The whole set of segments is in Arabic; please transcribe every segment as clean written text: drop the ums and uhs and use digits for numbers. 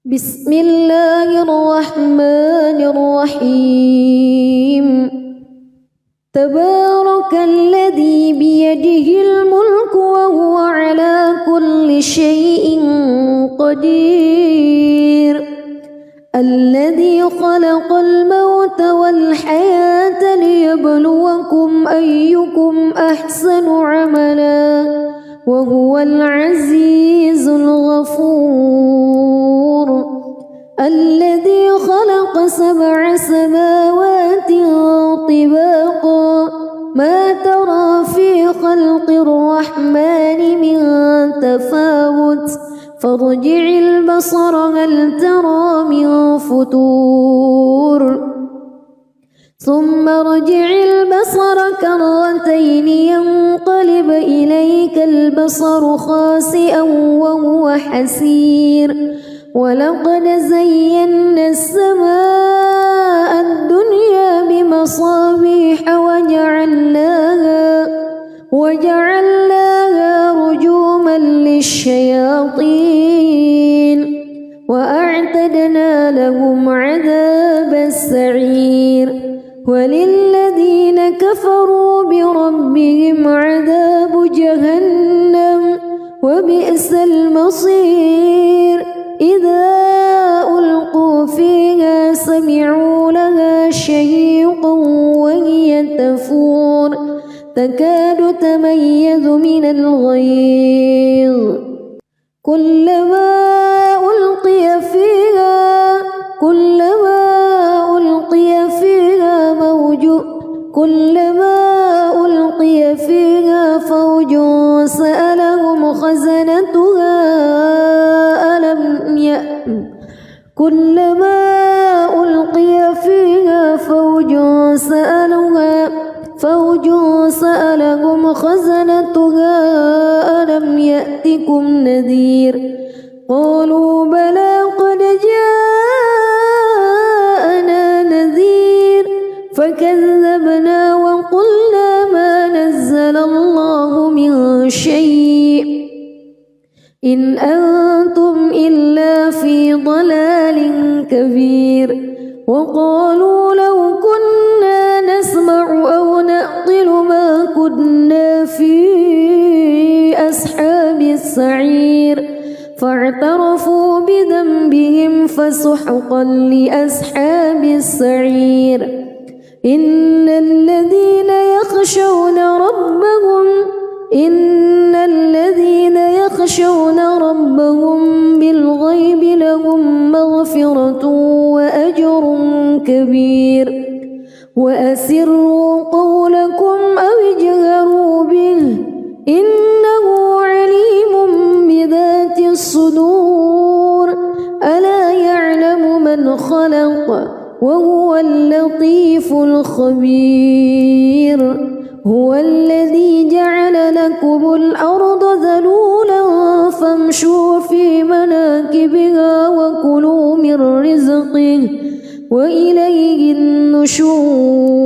بسم الله الرحمن الرحيم تبارك الذي بيده الملك وهو على كل شيء قدير الذي خلق الموت والحياة ليبلوكم أيكم أحسن عملا وهو العزيز الغفور الذي خلق 7 سماوات طباقا ما ترى في خلق الرحمن من تفاوت فارجع البصر هل ترى من فتور ثم ارجع البصر كرتين ينقلب إليك البصر خاسئا وهو حسير ولقد زينا السماء الدنيا بمصابيح وجعلناها رجوما للشياطين وأعتدنا لهم عذاب السعير وللذين كفروا بربهم عذاب جهنم وبئس المصير إذا ألقوا فيها سمعوا لها شهيقا وهي تفور تكاد تميز من الغيظ كلما ألقي فيها فوج سألهم خزنتها ألم يأتكم نذير قالوا بلى قد جاءنا نذير فكذبنا وقلنا ما نزل الله من شيء إن أنتم إلا في ضلال كبير وقالوا لو كنا نسمع أو نعقل ما كنا في أصحاب السعير فاعترفوا بذنبهم فسحقا لأصحاب السعير إن الذين يخشون ربهم بالغيب لهم مغفرة وأجر كبير وأسروا قولكم أو اجهروا به إنه عليم بذات الصدور ألا يعلم من خلق وهو اللطيف الخبير هو الذي جعل لكم الأرض ذلولا فامشوا في مناكبها وكلوا من رزقه وإليه النشور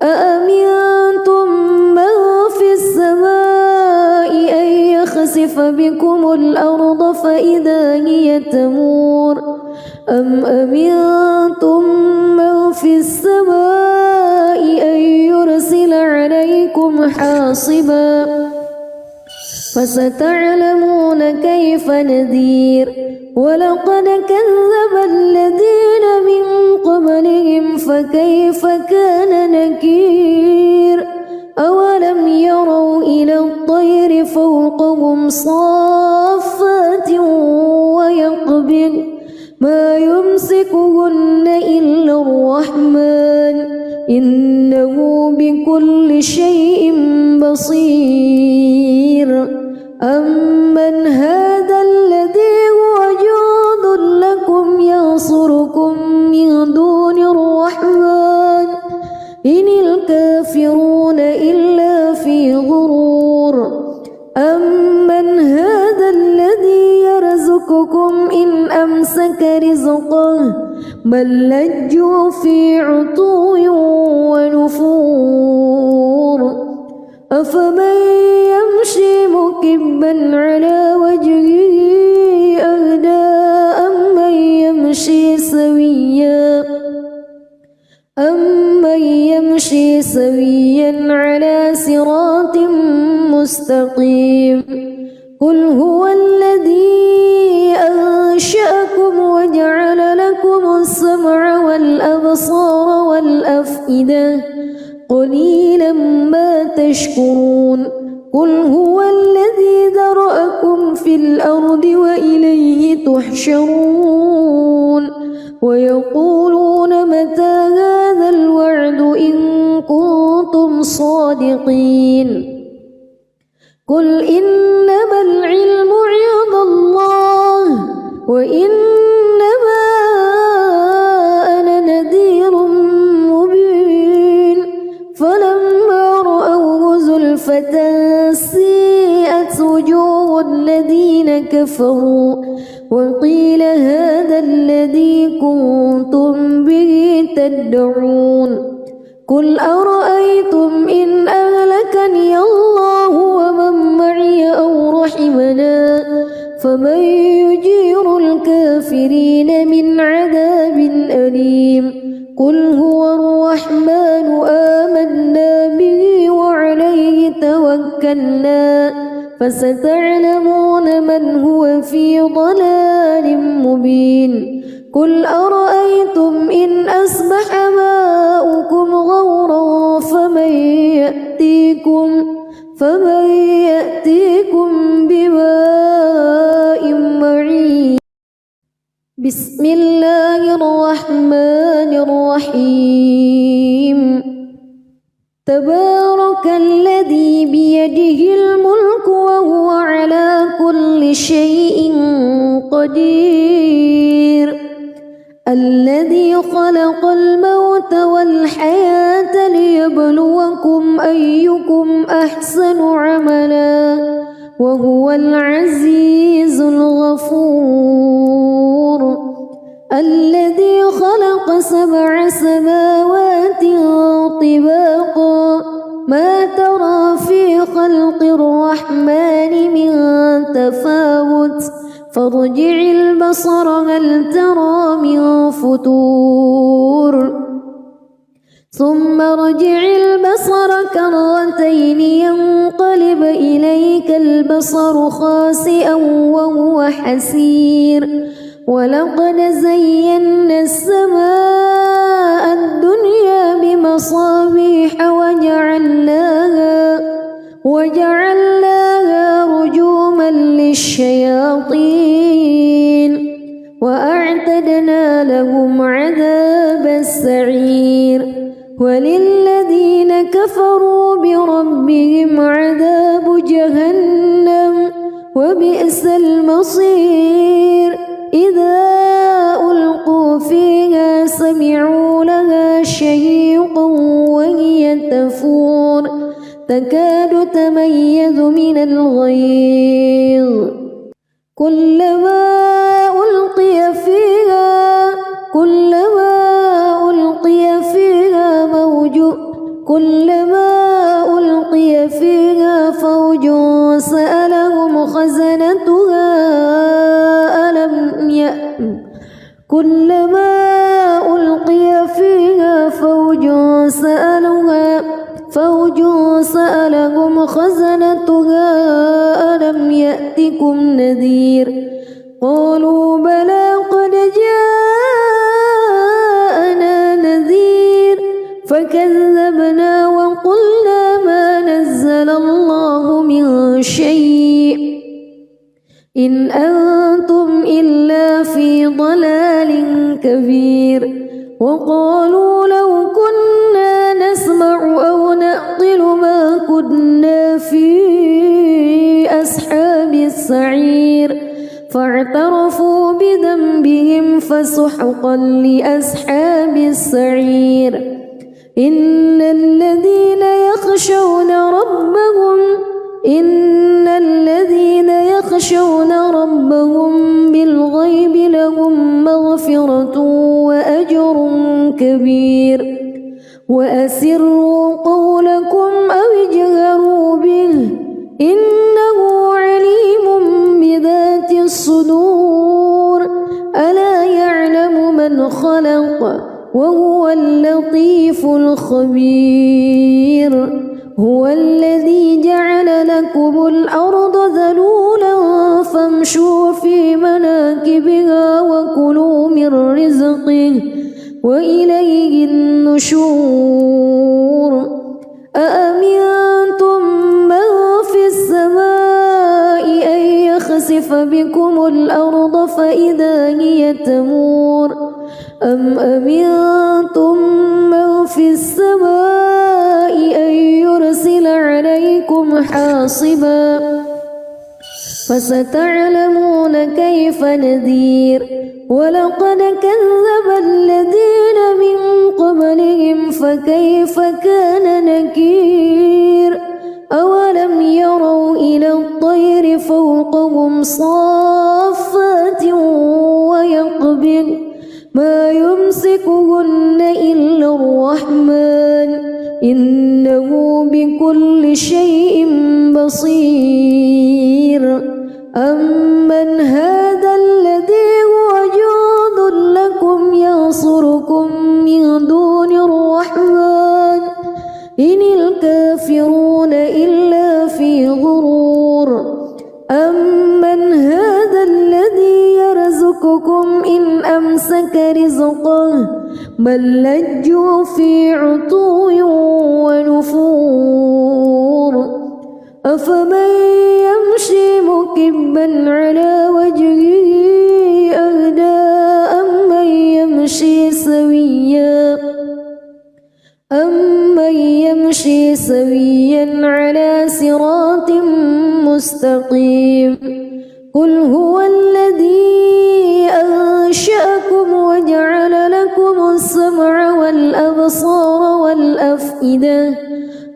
أأمنتم من في السماء أن يخسف بكم الأرض فإذا هي تمور أم أمنتم من في السماء أن يرسل عليكم حاصبا فستعلمون كيف نذير ولقد كذب الذين من قبلهم فكيف كان نكير أولم يروا إلى الطير فوقهم صافات ويقبض ما يمسكهن إلا الرحمن إنه بكل شيء بصير أمن هذا الذي هو جند لكم ينصركم من دون الرحمن إن الكافرون إلا في غرور أمن هذا الذي يرزقكم إن أمسك رزقه بل لجوا في عتو ونفور أفمن يمشي مكبا على وجهه أهدى سويا على صراط مستقيم قل هو الذي أنشأكم وجعل لكم السمع والأبصار والأفئدة قليلا ما تشكرون قل هو الذي ذرأكم في الأرض وإليه تحشرون ويقولون متى هذا الوعد إن كنتم صادقين قل إنما العلم عند الله وإنما أنا نذير مبين فلما رأوه زلفة سيئت وجوه الذين كفروا وقيل هذا الذي كنتم به تدعون قل أرأيتم إن أهلكني الله ومن معي أو رحمنا فمن يجير الكافرين من عذاب أليم قل هو الرحمن آمنا به وعليه توكلنا فستعلمون من هو في ضلال مبين قل أرأيتم إن أصبح ماؤكم غورا فمن يأتيكم بماء معين بسم الله الرحمن الرحيم تبارك الذي بيده الملك وهو على كل شيء قدير الذي خلق الموت والحياة ليبلوكم أيكم أحسن عملا وهو العزيز الغفور الذي خلق 7 سماوات طباقا ما ترى في خلق الرحمن من تفاوت فارجع البصر هل ترى من فتور ثم ارجع البصر كرتين ينقلب إليك البصر خاسئا وهو حسير ولقد زينا السماء الدنيا بمصابيح وجعلناها رجوما للشياطين وأعتدنا لهم عذاب السعير وللذين كفروا بربهم عذاب جهنم وبئس المصير إذا ألقوا فيها سمعوا لها شهيقا وهي تفور تكاد تميز من الغيظ كلما ألقي فيها فوج سألهم خزنتها كلما ألقي فيها فوج سألهم خزنتها ألم يأتكم نذير قالوا بلى قد جاءنا نذير فكذبنا وقلنا ما نزل الله من شيء إن أنتم إلا في ضلال كبير وقالوا لو كنا نسمع أو نعقل ما كنا في أصحاب السعير فاعترفوا بذنبهم فسحقا لأصحاب السعير إن الذين يخشون ربهم بالغيب لهم مغفرة وأجر كبير وأسروا قولكم أو اجهروا به إنه عليم بذات الصدور ألا يعلم من خلق وهو اللطيف الخبير هو الذي جعل لكم الأرض ذلولا فامشوا في مناكبها وكلوا من رزقه وإليه النشور أأمنتم من في السماء أن يخسف بكم الأرض فإذا هي تمور أم أمنتم من في السماء أن يرسل عليكم حاصبا فستعلمون كيف نذير ولقد كذب الذين من قبلهم فكيف كان نكير أولم يروا إلى الطير فوقهم صافات ويقبض ما يمسكهن إلا الرحمن إنه بكل شيء بصير أمن هذا الذي هو جند لكم ينصركم من دون الرحمن إن الكافرون إلا في غرور أمن هذا الذي يرزقكم إن أمسك رزقه بل لجوا في عتو ونفور أفمن يمشي مكبا على وجهه أهدى أمن يمشي سويا على صراط مستقيم قل هو الذي أنشأكم وجعل لكم السمع والأبصار والأفئدة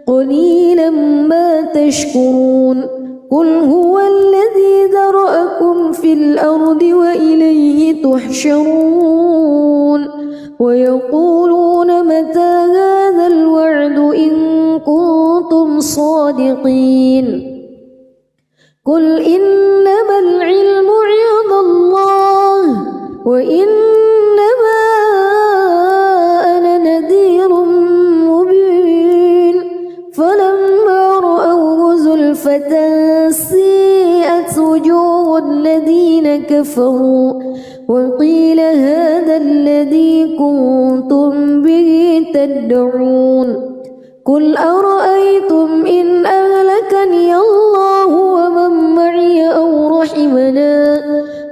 قليلا ما تشكرون قل هو الذي ذرأكم في الأرض وإليه تحشرون ويقولون متى هذا الوعد إن كنتم صادقين قل إنما العلم عند الله وإنما أنا نذير مبين فلما رأوه زلفة سيئت وجوه الذين كفروا وقيل هذا الذي كنتم به تدعون قل أرأيتم إن أهلكني الله ومن معي أو رحمنا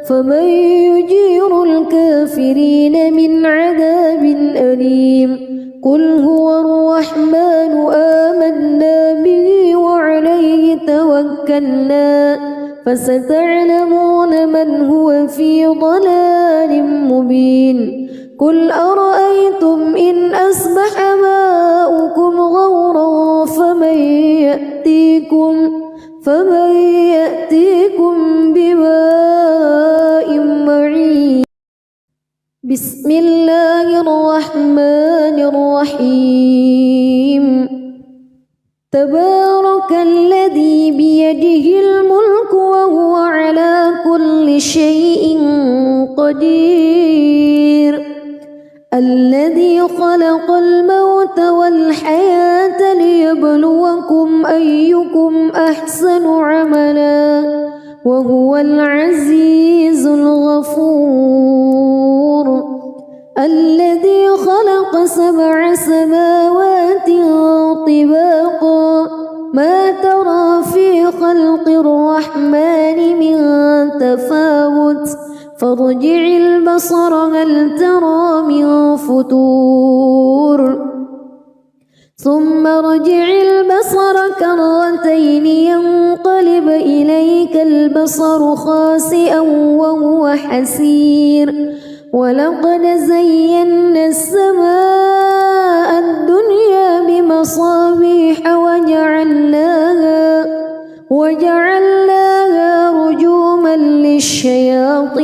فمن يجير الكافرين من عذاب أليم قل هو الرحمن آمنا به وعليه توكلنا فستعلمون من هو في ضلال مبين قل أرأيتم إن أصبح ماؤكم غورا فمن يأتيكم بماء معين بسم الله الرحمن الرحيم تبارك الذي بيده الملك وهو على كل شيء قدير الذي خلق الموت والحياة ليبلوكم أيكم أحسن عملا وهو العزيز الغفور الذي خلق 7 سماوات طباقا ما ترى في خلق الرحمن من تفاوت فارجع البصر هل ترى من فتور ثم ارجع البصر كرتين ينقلب إليك البصر خاسئا وهو حسير ولقد زينا السماء الدنيا بمصابيح وجعلناها رجوما للشياطين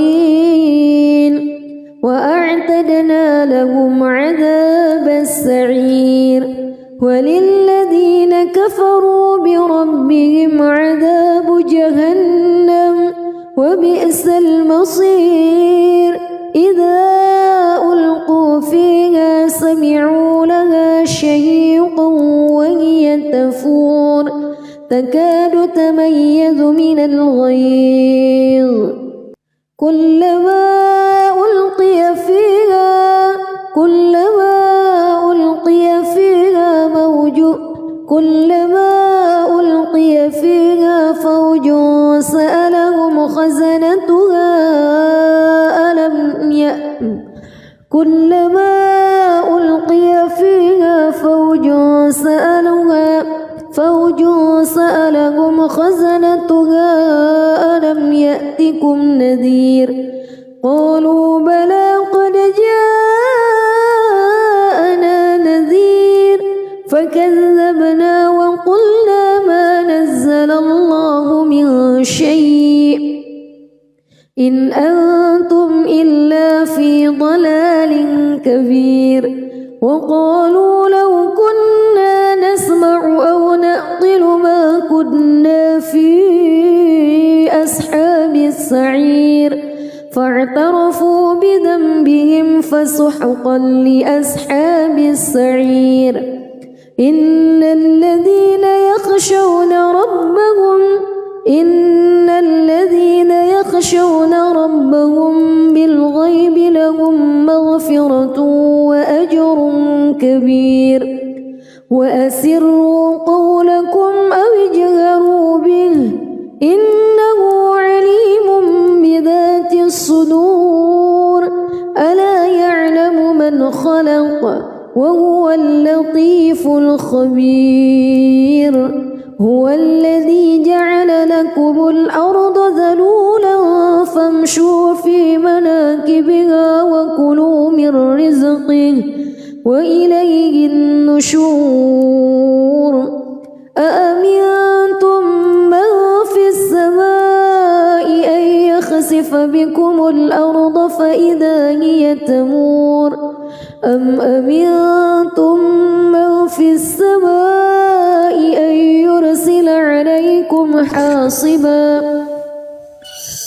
وأعتدنا لهم عذاب السعير وللذين كفروا بربهم عذاب جهنم وبئس المصير إذا ألقوا فيها تكاد تميز من الغيظ كلما ألقي فيها فوج سألهم خزنتها ألم يأتكم نذير قالوا بلى قد جاءنا نذير فكذبنا وقلنا ما نزل الله من شيء إن أنتم إلا في ضلال كبير وقالوا لو كنا نسمع أو نعقل ما كنا في أصحاب السعير فاعترفوا بذنبهم فسحقا لأصحاب السعير إن الذين يخشون ربهم بالغيب لهم مغفرة وأجر كبير وأسروا قولكم أو اجهروا به إنه عليم بذات الصدور ألا يعلم من خلق وهو اللطيف الخبير هو الذي جعل لكم الأرض ذلولا فامشوا في مناكبها وكلوا من رزقه وإليه النشور أأمنتم من في السماء أن يخسف بكم الأرض فإذا هي تمور أم أمنتم من في السماء أن يرسل عليكم حاصبا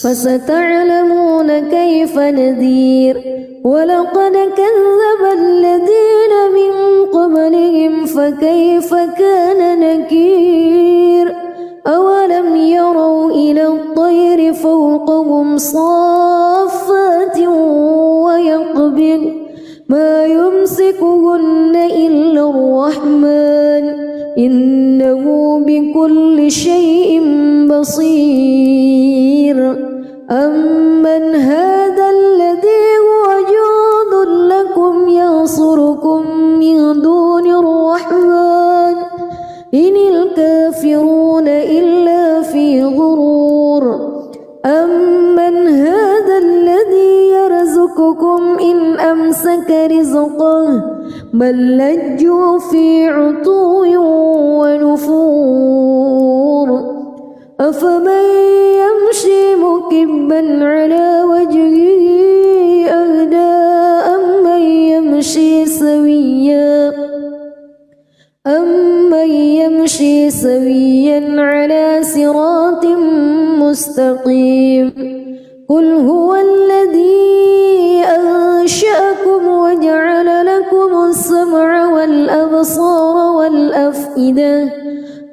فستعلمون كيف نذير ولقد كذب الذين من قبلهم فكيف كان نكير أولم يروا إلى الطير فوقهم صافات ويقبض ما يمسكهن إلا الرحمن إنه بكل شيء بصير أمن هذا الذي هو جند لكم ينصركم من دون الرحمن إن الكافرون إلا في غرور أمن هذا الذي يرزقكم إن أمسك رزقه بل لجوا في عتو ونفور أفمن يمشي مكبا على وجهه أهدى أمن يمشي سويا على صراط مستقيم قل هو الذي أنشأكم وجعل لكم السمع والأبصار والأفئدة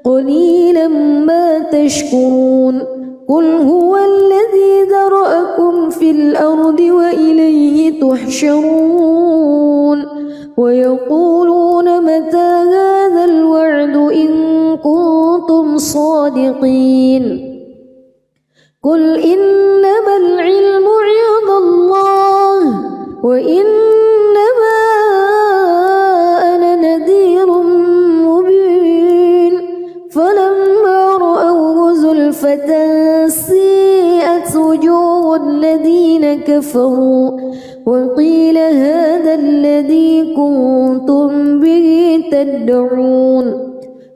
قليلا ما تشكرون قل هو الذي ذرأكم في الأرض وإليه تحشرون ويقولون متى هذا الوعد إن كنتم صادقين قل إنما العلم عند الله وإنما أنا نذير مبين فلما رأوه زلفة سيئت وجوه الذين كفروا وقيل هذا الذي كنتم به تدعون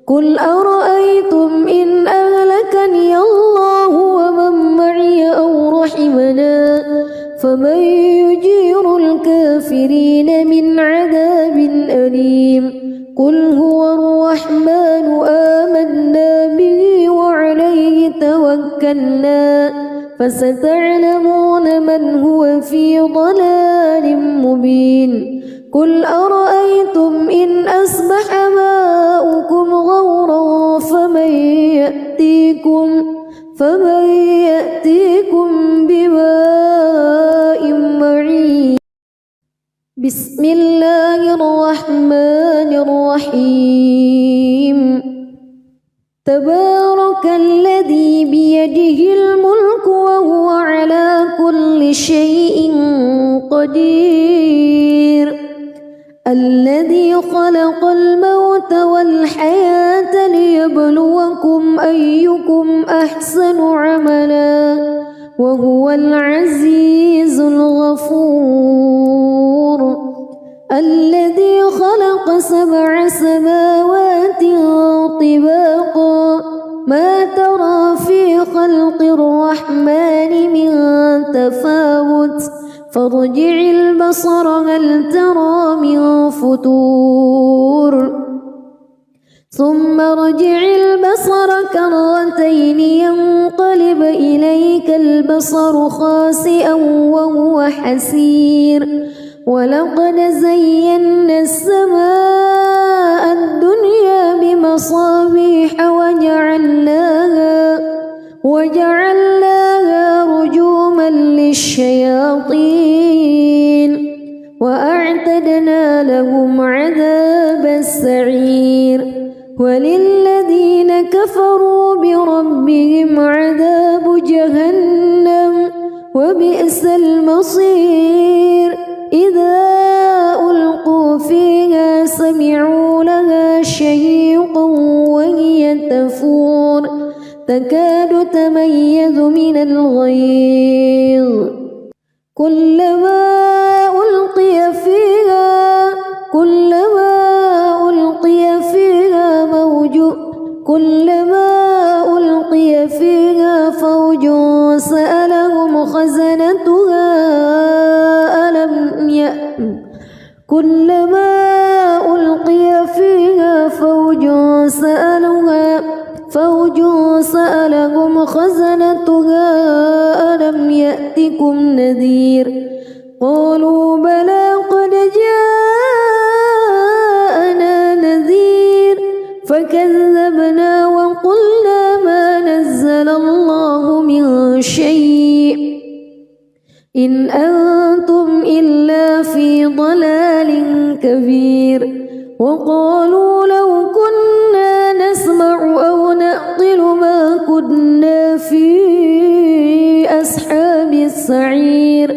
قل أرأيتم إن أهلكني الله ومن معي أو رحمنا فمن يجير الكافرين من عذاب أليم قل هو الرحمن آمنا به وعليه توكلنا فستعلمون من هو في ضلال مبين قل أرأيتم إن أصبح ماؤكم غورا فمن بكم فمن يأتيكم بماء معين. بسم الله الرحمن الرحيم. تبارك الذي بيده الملك وهو على كل شيء قدير. الذي خلق الموت والحياة ليبلوكم أيكم أحسن عملا وهو العزيز الغفور. الذي خلق 7 سماوات طباقا ما ترى في خلق الرحمن من تفاوت فارجع البصر هل ترى من فتور ثم ارجع البصر كرتين ينقلب إليك البصر خاسئا وهو حسير. ولقد زينا السماء الدنيا بمصابيح وجعلناها رجوما للشياطين وأعتدنا لهم عذاب السعير. وللذين كفروا بربهم عذاب جهنم وبئس المصير. إذا ألقوا فيها سمعوا لها شهيقا وهي تفور تكاد تميز من الغيظ كلما ألقي فيها فوج سألهم خزنتها كلما ألقي فيها فوج سألهم خزنتها ألم يأتكم نذير قالوا بلى قد جاءنا نذير فكذبنا وقلنا ما نزل الله من شيء إن أنتم إلا في ضلال كبير. وقالوا لو كنا نسمع أو نعقل ما كنا في أصحاب السعير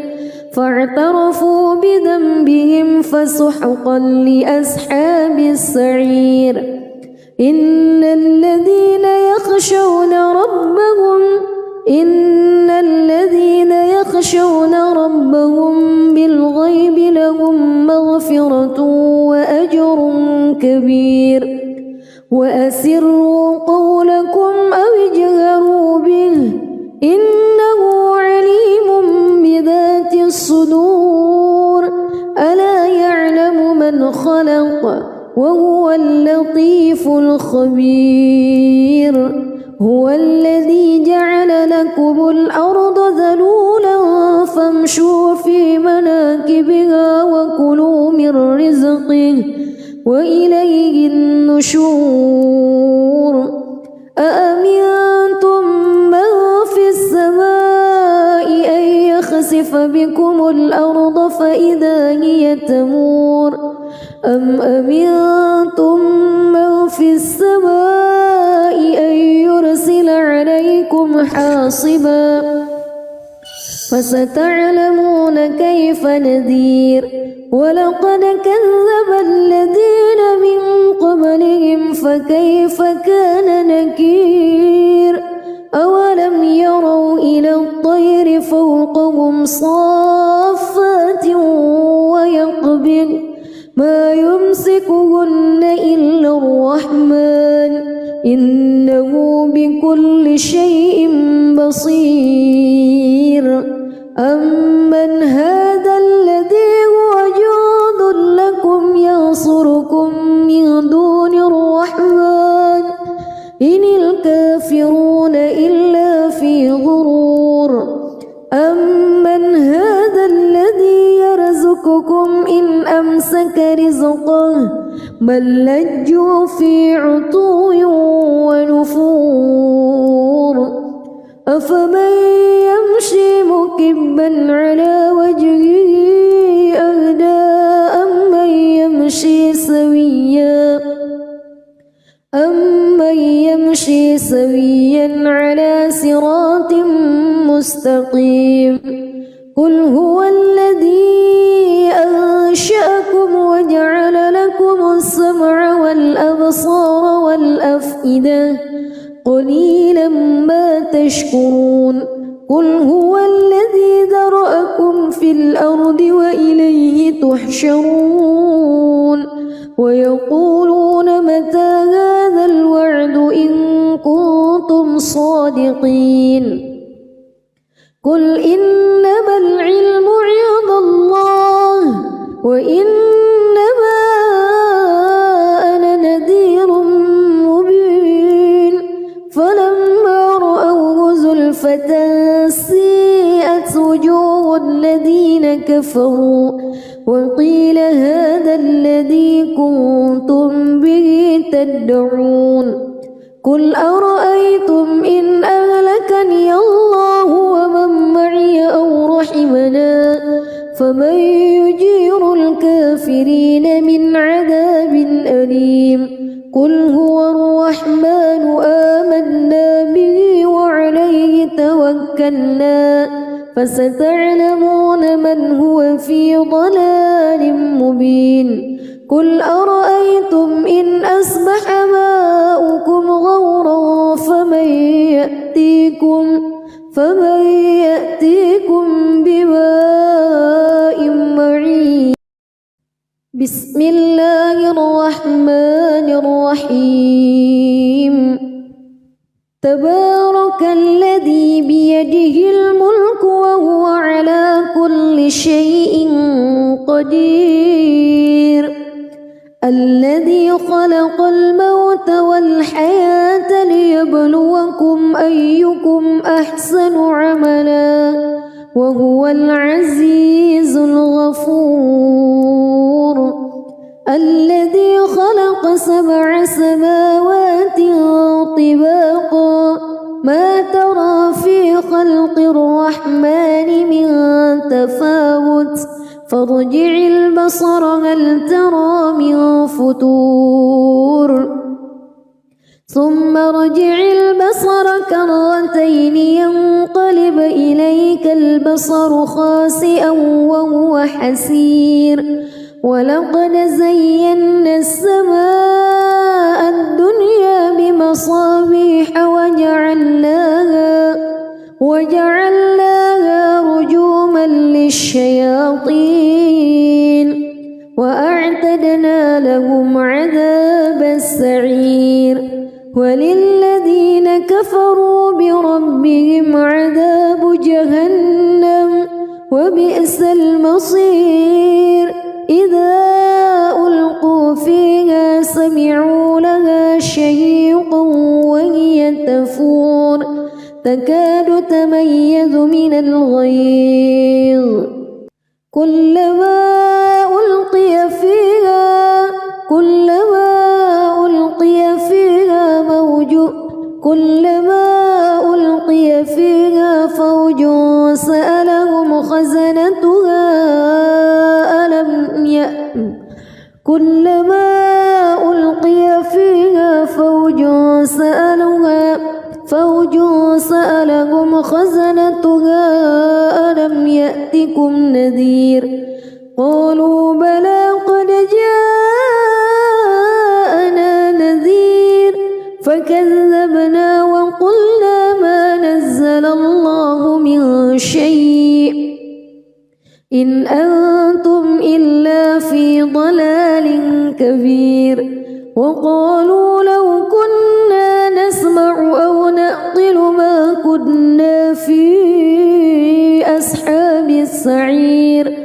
فاعترفوا بذنبهم فسحقا لأصحاب السعير. إن الذين يخشون ربهم بالغيب لهم مغفرة وأجر كبير. وأسروا قولكم أو اجهروا به إنه عليم بذات الصدور. ألا يعلم من خلق وهو اللطيف الخبير. هو الذي جعل لكم الأرض ذلولا فامشوا في مناكبها وكلوا من رزقه وإليه النشور. أأمنتم من في السماء أن يخسف بكم الأرض فإذا هي تمور أم أمنتم من في السماء أن يرسل عليكم حاصبا فستعلمون كيف نذير. ولقد كذب الذين من قبلهم فكيف كان نكير. أولم يروا إلى الطير فوقهم صافات ويقبض ما يمسكهن إلا الرحمن إنه بكل شيء بصير. أمن هذا الذي هو جند لكم ينصركم من دون الرحمن إن الكافرون إلا في غرور. أمن هذا الذي يرزقكم إن أمسك رزقه بل لجوا في عتو ونفور. أفمن يمشي مكبا على وجهه أهدى أمن يمشي سويا على صراط مستقيم قل هو الذي أنشأكم وجعل لكم السمع والأبصار والأفئدة قليلا ما تشكرون قل هو الذي ذرأكم في الأرض وإليه تحشرون ويقولون متى هذا الوعد إن كنتم صادقين قل إنما العلم عند الله وإنما أنا نذير مبين فلما رأوه زلفة سيئت وجوه الذين كفروا وقيل هذا الذي كنتم به تدعون قل أرأيتم إن أهلكني الله ومن معي أو رحمنا فمن يجير الكافرين من عذاب أليم قل هو الرحمن آمنا به وعليه توكلنا فستعلمون من هو في ضلال مبين قل أرأيتم إن أصبح ماؤكم غورا فمن يأتيكم بماء معين بسم الله الرحمن الرحيم تبارك الذي بيده الملك وهو على كل شيء قدير الذي خلق الموت والحياة ليبلوكم أيكم أحسن عملا وهو العزيز الغفور الذي خلق 7 سماوات طباقا ما ترى في خلق الرحمن من تفاوت فارجع البصر هل ترى من فطور ثم ارجع البصر كرتين ينقلب إليك البصر خاسئا وهو حسير ولقد زينا السماء الدنيا بمصابيح وجعلناها رجوما للشياطين وأعتدنا لهم عذاب السعير وللذين كفروا بربهم عذاب جهنم وبئس المصير إذا ألقوا فيها سمعوا لها شهيقا وهي تفور تكاد تميز من الغيظ كلما ألقي فيها فوج سألهم خزنتها كلما ألقي فيها فوج سألهم خزنتها ألم يأتكم نذير قالوا بلى قد جاءنا نذير فكذبنا وقلنا ما نزل الله من شيء إن أنتم إلا في ضلال كبير وقالوا لو كنا نسمع أو نعقل ما كنا في أصحاب السعير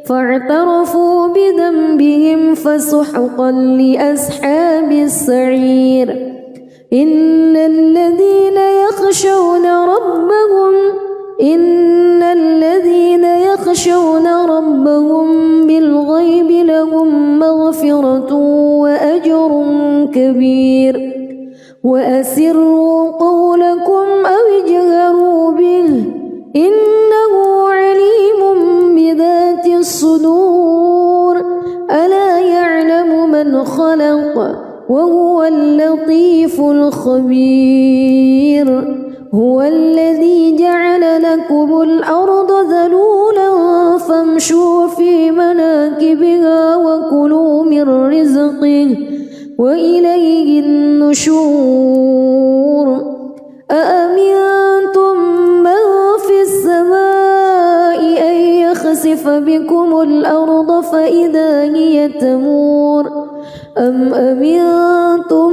فاعترفوا بذنبهم فسحقا لأصحاب السعير إن الذين يخشون ربهم بالغيب لهم مغفرة وأجر كبير وأسروا قولكم أو اجهروا به إنه عليم بذات الصدور ألا يعلم من خلق وهو اللطيف الخبير هو الذي جعل لكم الأرض ذلولا فامشوا في مناكبها وكلوا من رزقه وإليه النشور أأمنتم من في السماء أن يخسف بكم الأرض فإذا هي تمور أم أمنتم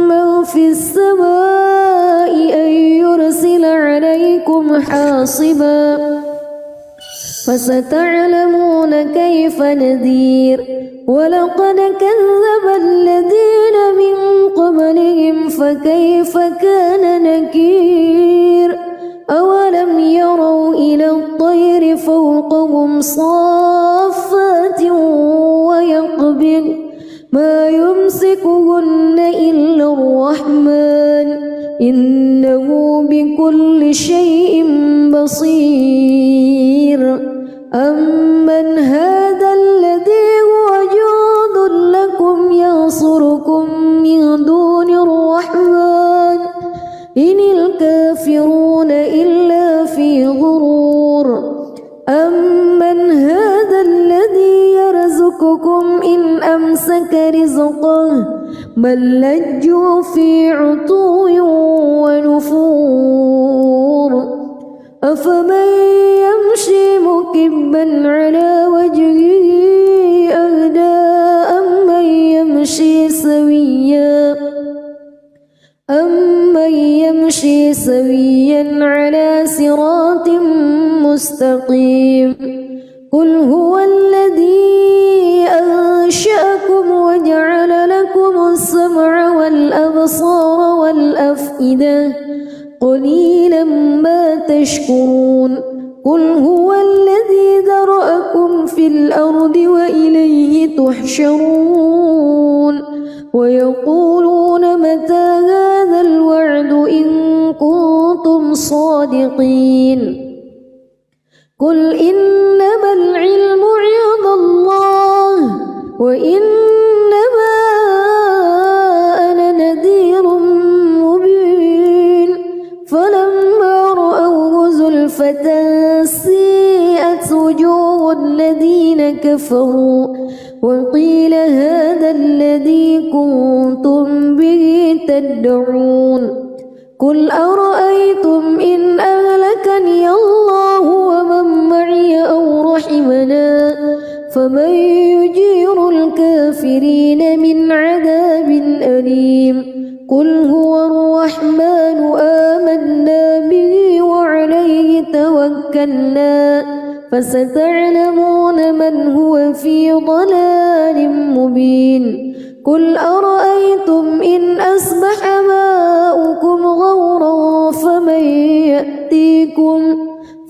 من في السماء أن يرسل عليكم حاصبا فستعلمون كيف نذير ولقد كذب الذين من قبلهم فكيف كان نكير أولم يروا إلى الطير فوقهم صافات ويقبض ما يمسكهن إلا الرحمن إنه بكل شيء بصير أمن هذا الذي هو جند لكم ينصركم من دون الرحمن إن الكافرون إلا في غرور أمن هذا الذي يرزقكم إن أمسك رزقه بل لجوا في عتو ونفور أفمن يمشي مكبا على وجهه أهدى أمن يمشي سويا على صراط مستقيم قل هو الذي أنشأكم وجعل لكم السمع والأبصار والأفئدة قليلا ما تشكرون قل هو الذي ذرأكم في الأرض وإليه تحشرون ويقولون متى هذا الوعد إن كنتم صادقين قل إنما العلم عند الله وإنما أنا نذير مبين فلما رأوه زلفة سيئت وجوه الذين كفروا وقيل هذا الذي كنتم به تدعون قل أرأيتم إن أهلكني الله ومن معي أو رحمنا فمن يجير الكافرين من عذاب أليم قل هو الرحمن آمنا به وعليه توكلنا فستعلمون من هو في ضلال مبين قل أرأيتم إن أصبح ماؤكم غورا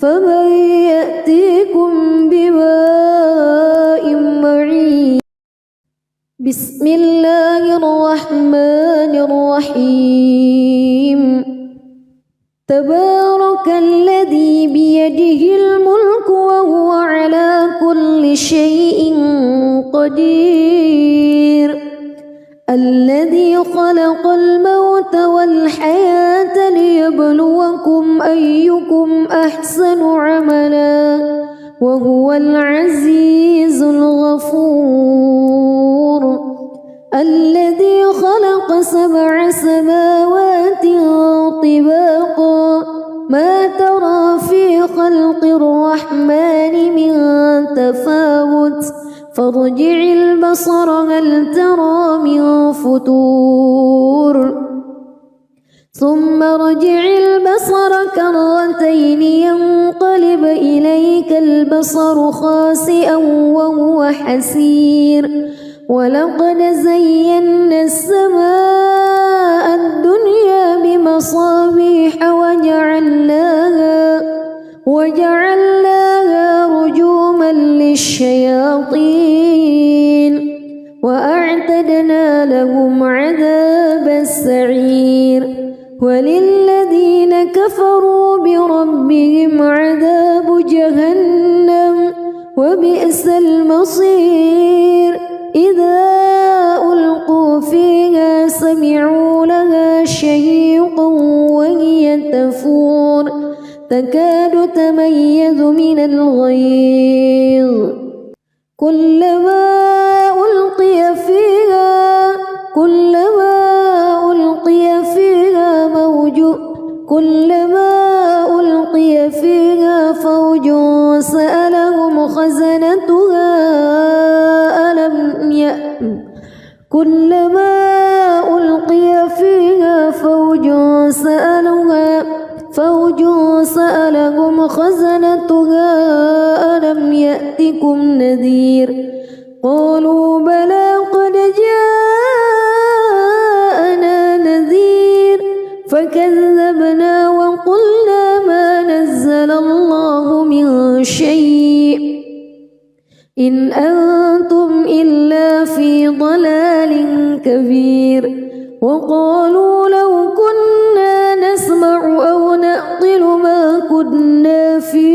فمن يأتيكم بماء معين بسم الله الرحمن الرحيم تبارك الذي بيده الملك وهو على كل شيء قدير الذي خلق الموت والحياة ليبلوكم أيكم أحسن عملا وهو العزيز الغفور الذي خلق 7 سماوات طباقا ما ترى في خلق الرحمن من تفاوت فارجع البصر هل ترى من فتور ثم ارجع البصر كرتين ينقلب إليك البصر خاسئا وهو حسير ولقد زينا السماء الدنيا بمصابيح وجعلناها رجوما للشياطين وأعتدنا لأعتدنا لهم عذاب السعير وللذين كفروا بربهم عذاب جهنم وبئس المصير إذا ألقوا فيها سمعوا لها شهيقا وهي تفور تكاد تميز من الغيظ كلما ألقي فيها فوج سألهم خزنتها ألم يأتكم نذير قالوا بلى قد جاءنا نذير فكذبنا وقلنا ما نزل الله من شيء إن أنتم إلا في ضلال كبير وقالوا لو كنا نسمع أو نعقل ما كنا في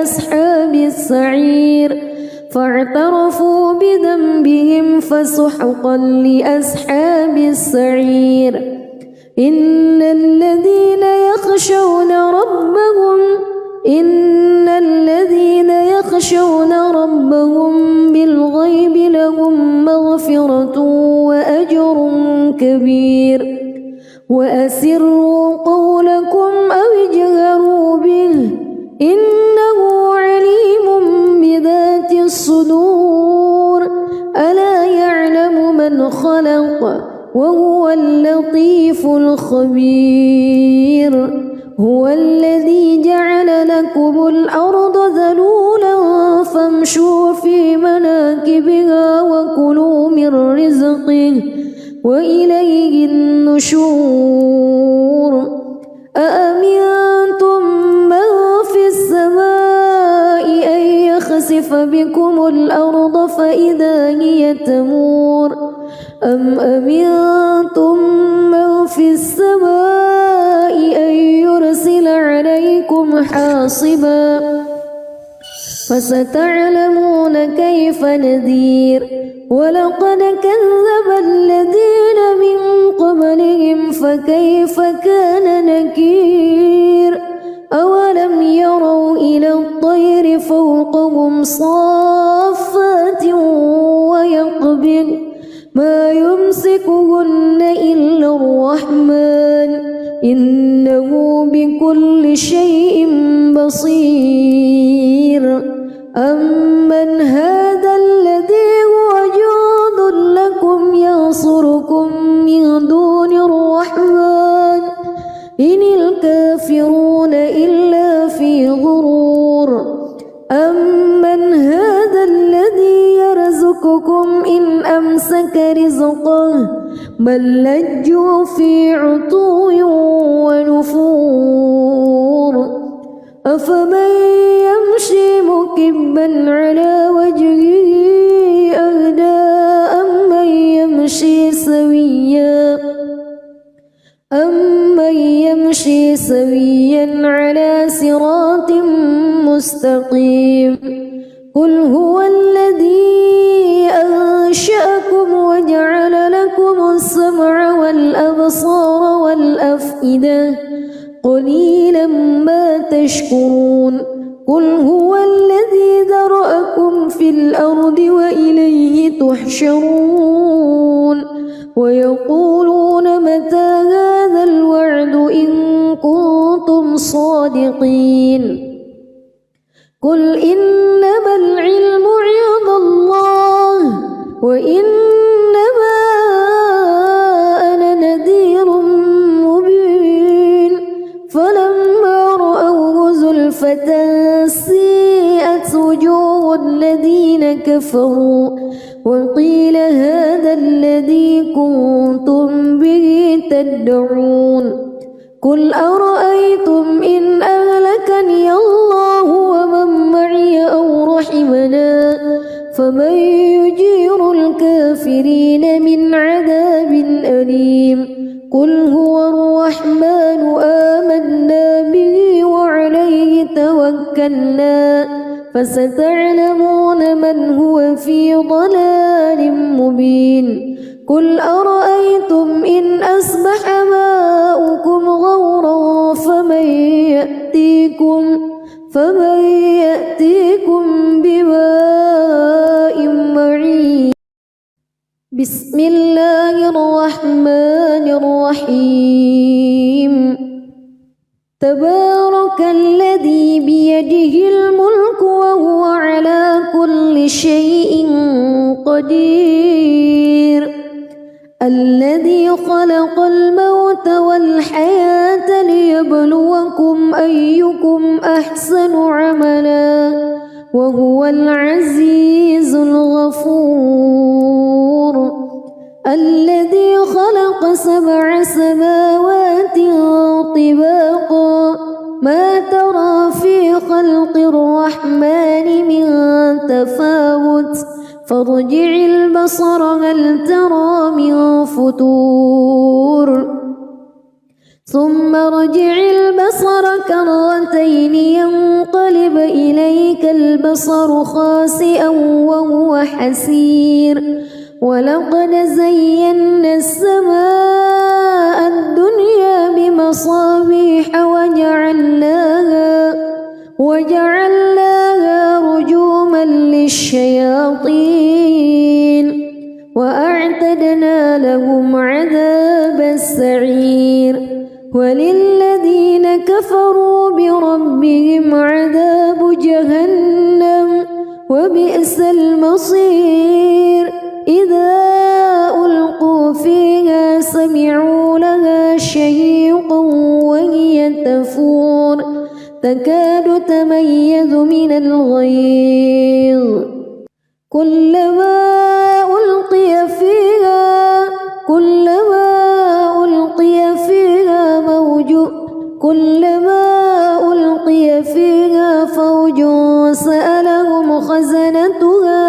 أصحاب السعير فاعترفوا بذنبهم فسحقا لأصحاب السعير إن الذين يخشون ربهم بالغيب لهم مغفرة وأجر كبير وأسروا قولكم أو اجهروا به إنه عليم بذات الصدور ألا يعلم من خلق وهو اللطيف الخبير هو الذي جعل لكم الأرض ذلولا فامشوا في مناكبها وكلوا من رزقه وإليه النشور أأمنتم من في السماء أن يخسف بكم الأرض فإذا هي تمور أم أمنتم من في السماء أن يرسل عليكم حاصبا فستعلمون كيف نذير ولقد كذب الذين من قبلهم فكيف كان نكير أولم يروا إلى الطير فوقهم صافات ويقبض ما يمسكهن إلا الرحمن إنه بكل شيء بصير أمن هذا الذي هو جند لكم ينصركم من دون الرحمن إن الكافرون إلا في غرور أمن هذا الذي يرزقكم إن أمسك رزقه بل لجوا في عتو ونفور أفمن يمشي مكبا على وجهه أهدى أمن يمشي سويا على صراط مستقيم قل هو الذي أنشأكم وجعل لكم السمع والأبصار والأفئدة قليلا ما تشكرون قل هو الذي ذرأكم في الأرض وإليه تحشرون ويقولون متى هذا الوعد إن كنتم صادقين قل إنما العلم عند الله وإنما أنا نذير مبين فلما رأوه زلفة سيئت وجوه الذين كفروا وقيل هذا الذي كنتم به تدعون قل أرأيتم إن أهلكني الله ومن معي أو رحمنا فمن يجير الكافرين من عذاب أليم قل هو الرحمن آمنا به وعليه توكلنا فستعلمون من هو في ضلال مبين قل أرأيتم إن أصبح ماؤكم غورا فمن يأتيكم بماء معين بسم الله الرحمن الرحيم تبارك الذي بيده الملك وهو على كل شيء قدير الذي خلق الموت والحياة ليبلوكم أيكم أحسن عملا وهو العزيز الغفور الذي خلق 7 سماوات طباقا ما ترى في خلق الرحمن من تفاوت فارجع البصر هل ترى من فتور ثم ارجع البصر كرتين ينقلب إليك البصر خاسئا وهو حسير ولقد زينا السماء الدنيا بمصابيح وجعلناها رجوما للشياطين وأعتدنا لهم عذاب السعير وللذين كفروا بربهم عذاب جهنم وبئس المصير إذا ألقوا فيها سمعوا لها شهيقا وهي تفور تكاد تميز من الغيظ كلما ألقي فيها فوج سألهم خزنتها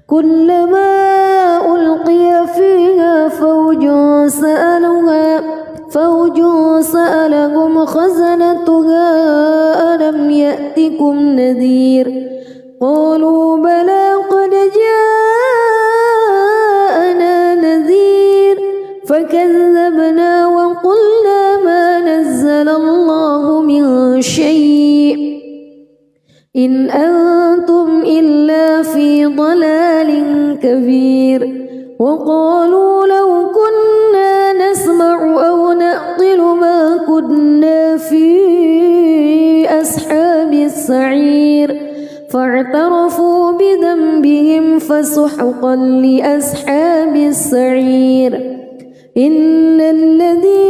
كلما ألقي فيها فوج سألهم خزنتها ألم يأتكم نذير قالوا بلى قد جاءنا نذير فكذبنا وقلنا ما نزل الله من شيء إن أنتم إلا في ضلال كبير وقالوا لو كنا نسمع أو نعقل ما كنا في أصحاب السعير فاعترفوا بذنبهم فسحقا لأصحاب السعير إن الذين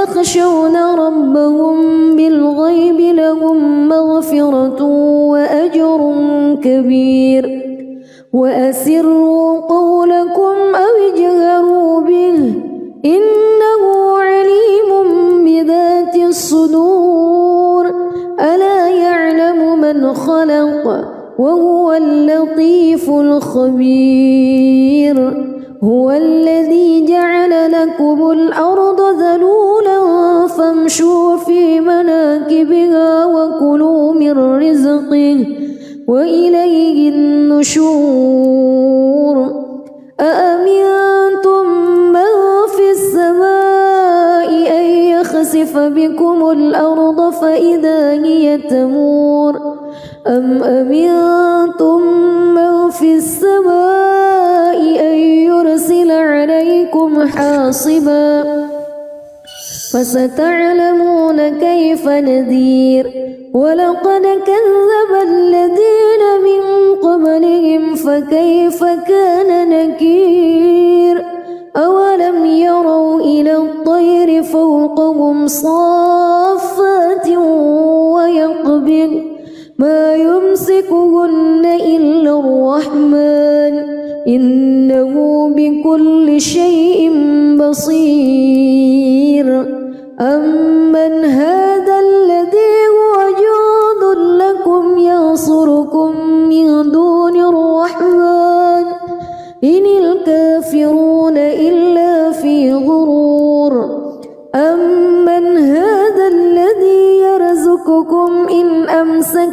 يخشون ربهم بالغيب لهم مغفرة وأجر كبير وأسروا قولكم أو اجهروا به إنه عليم بذات الصدور ألا يعلم من خلق وهو اللطيف الخبير هو الذي جعل لكم الأرض ذلولا فامشوا في مناكبها وكلوا من رزقه وإليه النشور أأمنتم من في السماء أن يخسف بكم الأرض فإذا هي تمور أم أمنتم من في السماء أن يرسل عليكم حاصبا فستعلمون كيف نذير ولقد كذب الذين من قبلهم فكيف كان نكير أولم يروا إلى الطير فوقهم صافات ويقبض ما يمسكهن إلا الرحمن إنه بكل شيء بصير أمن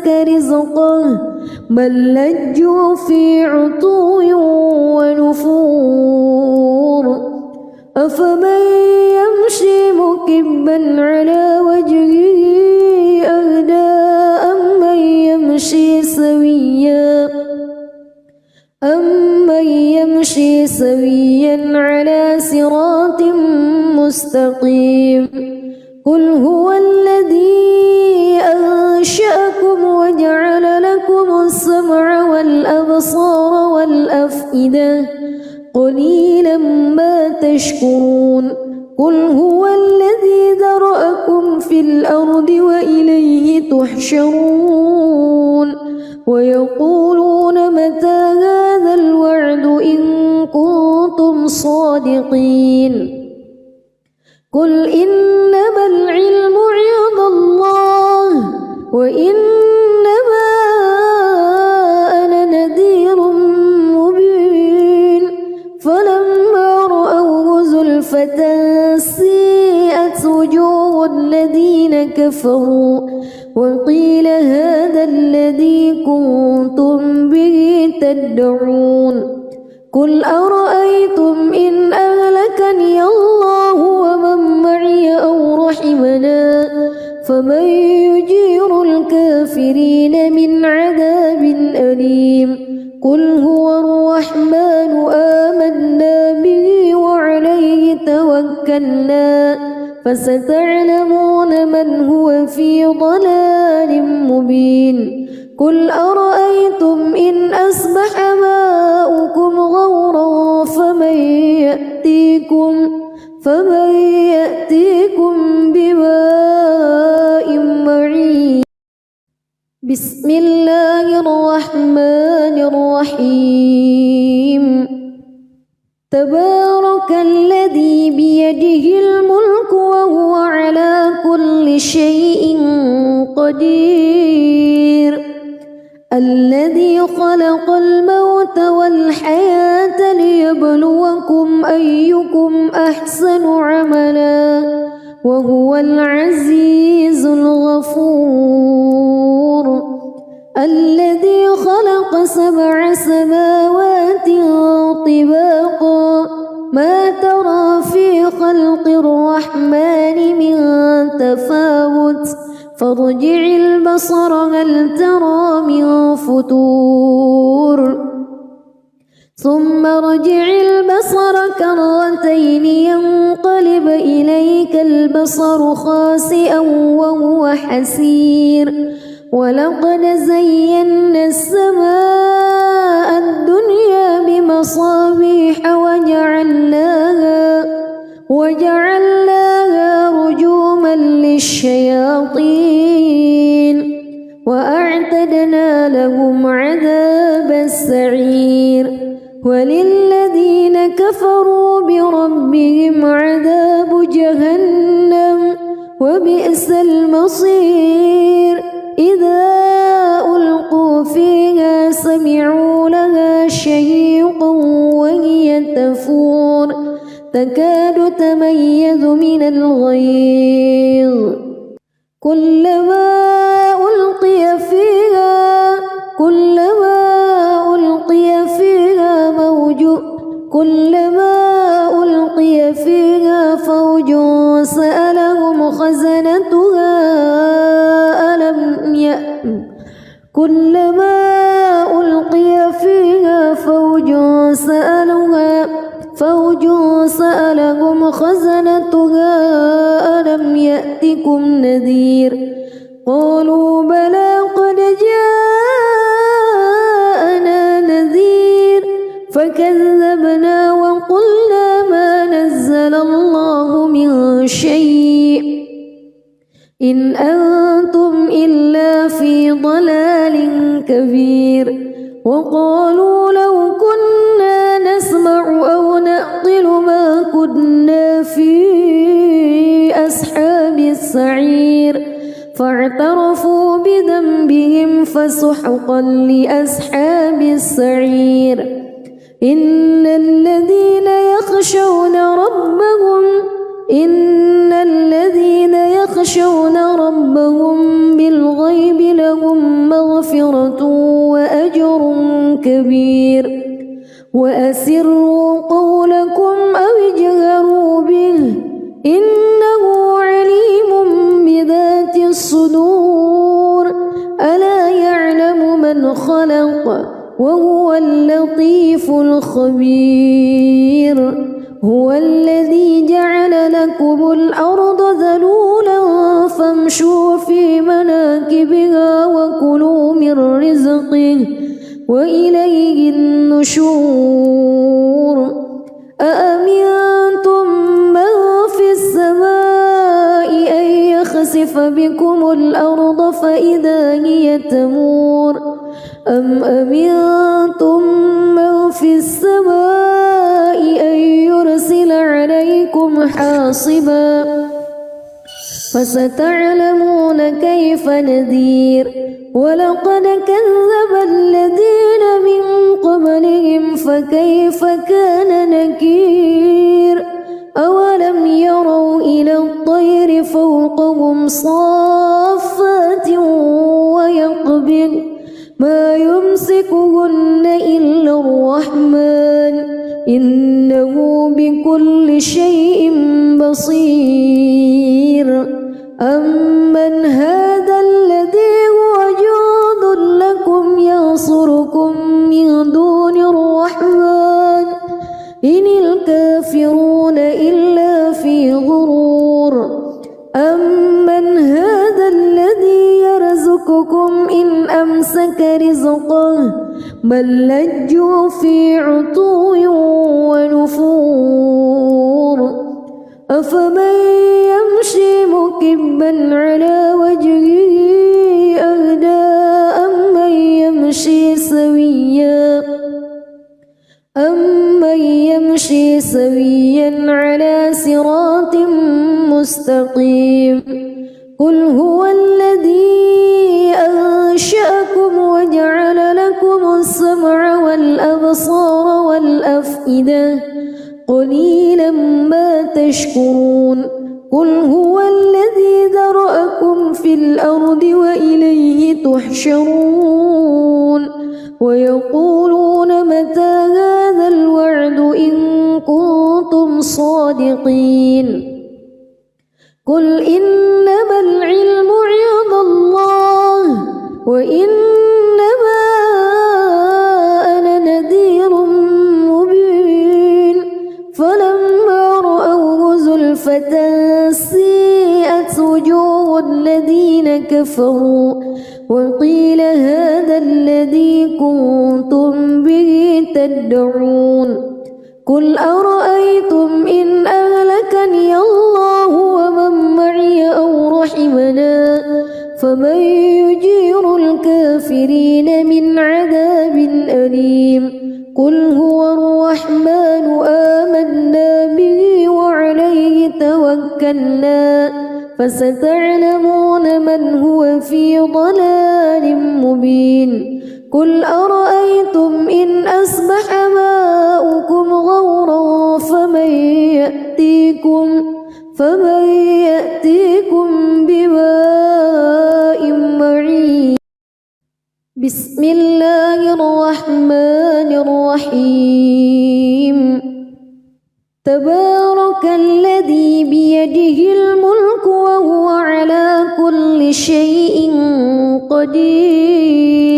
نسألك رزقه بل لجوا في عتو ونفور أفمن يمشي مكبا على وجهه أهدى أمن يمشي سويا على صراط مستقيم قل هو الذي أنشأكم وجعل لكم السمع والأبصار والأفئدة قليلا ما تشكرون قل هو الذي ذرأكم في الأرض وإليه تحشرون ويقولون متى هذا الوعد إن كنتم صادقين قل إنما العلم عند الله وإنما أنا نذير مبين فلما رأوه زلفة سيئت وجوه الذين كفروا وقيل هذا الذي كنتم به تدعون قل أرأيتم إن أهلكني الله ومن معي أو رحمنا فمن يجير الكافرين من عذاب أليم قل هو الرحمن آمنا به وعليه توكلنا فستعلمون من هو في ضلال مبين قل أرأيتم إن أصبح ماؤكم غورا فمن يأتيكم بماء معين بسم الله الرحمن الرحيم تبارك الذي بيده الملك وهو على كل شيء قدير الذي خلق الموت والحياة ليبلوكم أيكم أحسن عملا وهو العزيز الغفور الذي خلق 7 سماوات طباقا ما ترى في خلق الرحمن من تفاوت فارجع البصر هل ترى من فتور ثم ارجع البصر كرتين ينقلب إليك البصر خاسئا وهو حسير ولقد زينا السماء الدنيا بمصابيح وجعلناها رجوما للشياطين وأعتدنا لهم عذاب السعير وللذين كفروا بربهم عذاب جهنم وبئس المصير إذا ألقوا فيها سمعوا لها شهيقا وهي تفور تكاد تميز من الغيظ كلما ألقي فيها فوج سألهم خزنتها ألم يأتكم نذير قالوا بلى قد جاءنا نذير فكذبنا وقلنا ما نزل الله من شيء إن أنتم إلا في ضلال كبير وقالوا لو كنا نسمع أو نعقل ما كنا في أصحاب السعير فاعترفوا بذنبهم فسحقا لأصحاب السعير إن الذين يخشون ربهم بالغيب لهم مغفرة وأجر كبير وأسروا قولكم أو اجهروا به إنه عليم بذات الصدور ألا يعلم من خلق وهو اللطيف الخبير هو الذي جعل لكم الأرض ذلولا فامشوا في مناكبها وكلوا من رزقه وإليه النشور أأمنتم من في السماء أن يخسف بكم الأرض فإذا هي تمور أم أمنتم من في السماء أن يرسل عليكم حاصبا فستعلمون كيف نذير ولقد كذب الذين من قبلهم فكيف كان نكير أولم يروا إلى الطير فوقهم صافات ويقبض ما يمسكهن إلا الرحمن إنه بكل شيء بصير أمن هذا الذي هو جند لكم ينصركم من دون الرحمن إن الكافرون إلا في غرور أمن هذا الذي يرزقكم إن أمسك رزقه بل لجوا في عتو ونفور أفمن يمشي مكبا على وجهه أهدى أمن يمشي سويا على صراط مستقيم قل هو الذي أنشأكم وجعل لكم السمع والأبصار والأفئدة قليلا ما تشكرون قل هو الذي ذرأكم في الأرض وإليه تحشرون ويقولون متى هذا الوعد إن كنتم صادقين قل إنما العلم عند الله وإنما أنا نذير مبين فلما رأوه زلفة سيئت وجوه الذين كفروا وقيل هذا الذي كنتم به تدعون قل أرأيتم إن أهلكني الله ومن معي أو رحمنا فمن يجير الكافرين من عذاب أليم قل هو الرحمن آمنا به وعليه توكلنا فستعلمون من هو في ضلال مبين قل أرأيتم إن أصبح ماؤكم غورا فمن يأتيكم بماء معين بسم الله الرحمن الرحيم تبارك الذي بيده الملك وهو على كل شيء قدير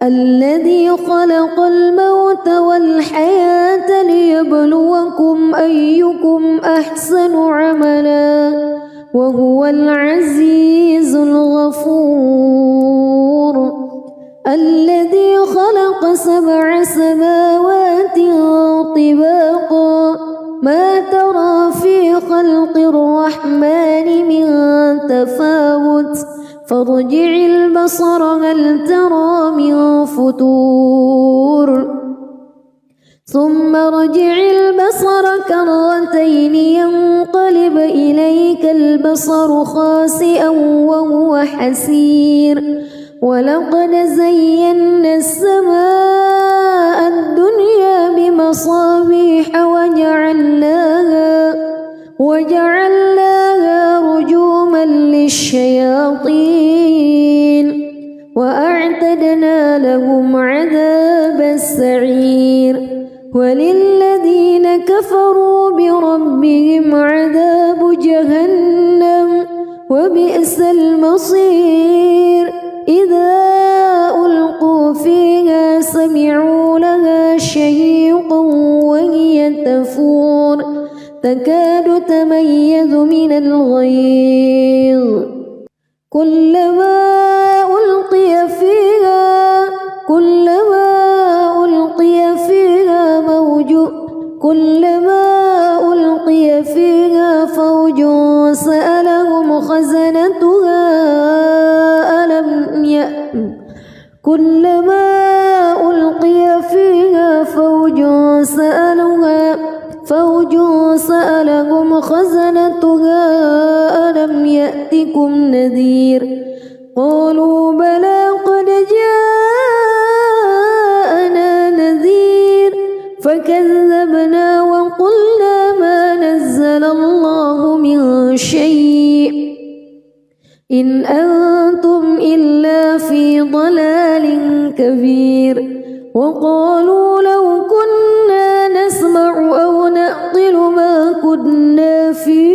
الذي خلق الموت والحياة ليبلوكم أيكم أحسن عملا وهو العزيز الغفور الذي خلق 7 سماوات طباقا ما ترى في خلق الرحمن من تفاوت فارجع البصر هل ترى من فتور ثم ارجع البصر كرتين ينقلب إليك البصر خاسئا وهو حسير ولقد زينا السماء الدنيا بمصابيح وجعلناها رجوما للشياطين لهم عذاب السعير وللذين كفروا بربهم عذاب جهنم وبئس المصير إذا ألقوا فيها سمعوا لها شهيقا وهي تفور تكاد تميز من الغيظ كلما ألقي فيها فوج سألهم خزنتها ألم يأتكم نذير قالوا بلى قد جاءنا نذير فكذبنا وقلنا ما نزل الله من شيء إن أنتم إلا في ضلال كبير وقالوا لو كنا نسمع أو نعقل ما كنا في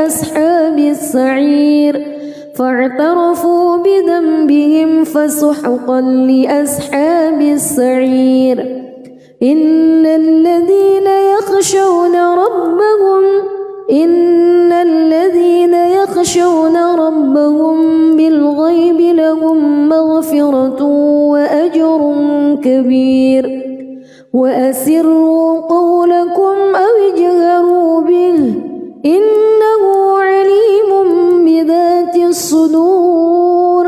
أصحاب السعير فاعترفوا بذنبهم فسحقا لأصحاب السعير إن الذين يخشون ربهم بالغيب لهم مغفرة وأجر كبير وأسروا قولكم أو اجهروا به إنه عليم بذات الصدور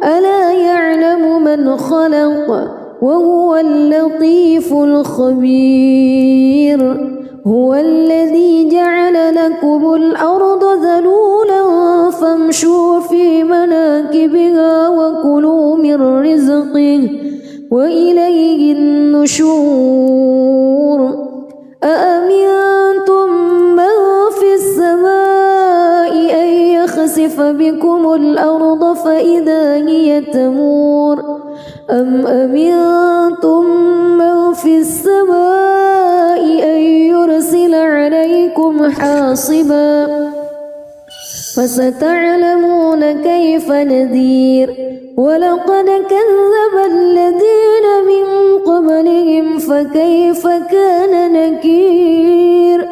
ألا يعلم من خلق وهو اللطيف الخبير هو الذي جعل لكم الأرض ذلولا فامشوا في مناكبها وكلوا من رزقه وإليه النشور أأمنتم من في السماء أن يخسف بكم الأرض فإذا هي تمور أم أمنتم من في السماء أن يرسل عليكم حاصبا فستعلمون كيف نذير ولقد كذب الذين من قبلهم فكيف كان نكير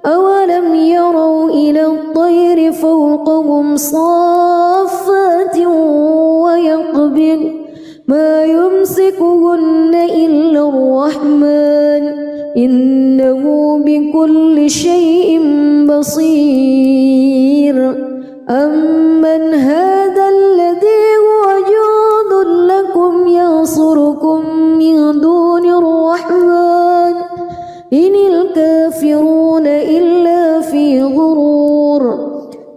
أولم يروا إلى الطير فوقهم صافات ويقبض ما يمسكهن إلا الرحمن إنه بكل شيء بصير أمن هذا الذي هو جند لكم ينصركم من دون الرحمن إن الكافرون إلا في غرور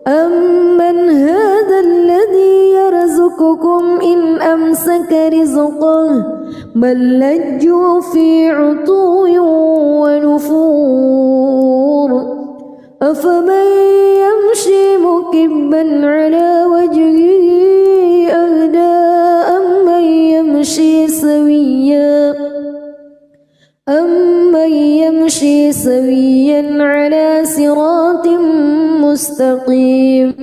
أمن هذا الذي يرزقكم إن أمسك رزقه بل لجوا في عتو ونفور أفمن يمشي مكبا على وجهه أهدى أمن يمشي سويا على صراط مستقيم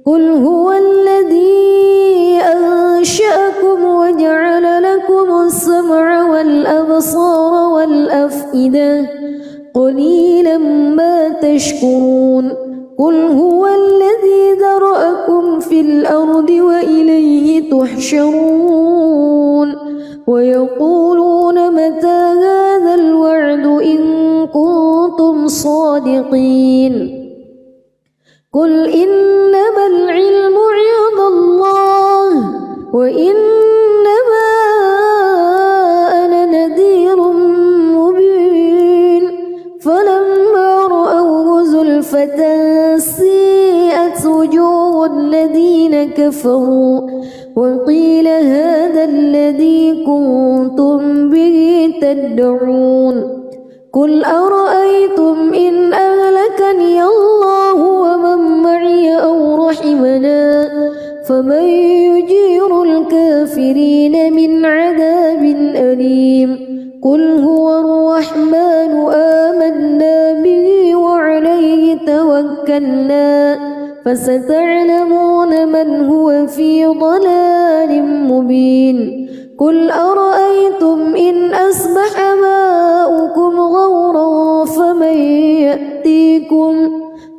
قل هو الذي أنشأكم وجعل لكم السمع والأبصار والأفئدة قليلا ما تشكرون قل هو الذي ذرأكم في الأرض وإليه تحشرون ويقولون متى هذا الوعد إن كنتم صادقين قل إنما العلم عند الله وإنما أنا نذير مبين فلما رأوه زلفة سيئت وجوه الذين كفروا وقيل هذا الذي كنتم به تدعون قل أرأيتم إن أهلكني الله ومن معي أو رحمنا فمن يجير الكافرين أليم قل هو الرحمن آمنا به وعليه توكلنا فستعلمون من هو في ضلال مبين قل أرأيتم إن أصبح ماؤكم غورا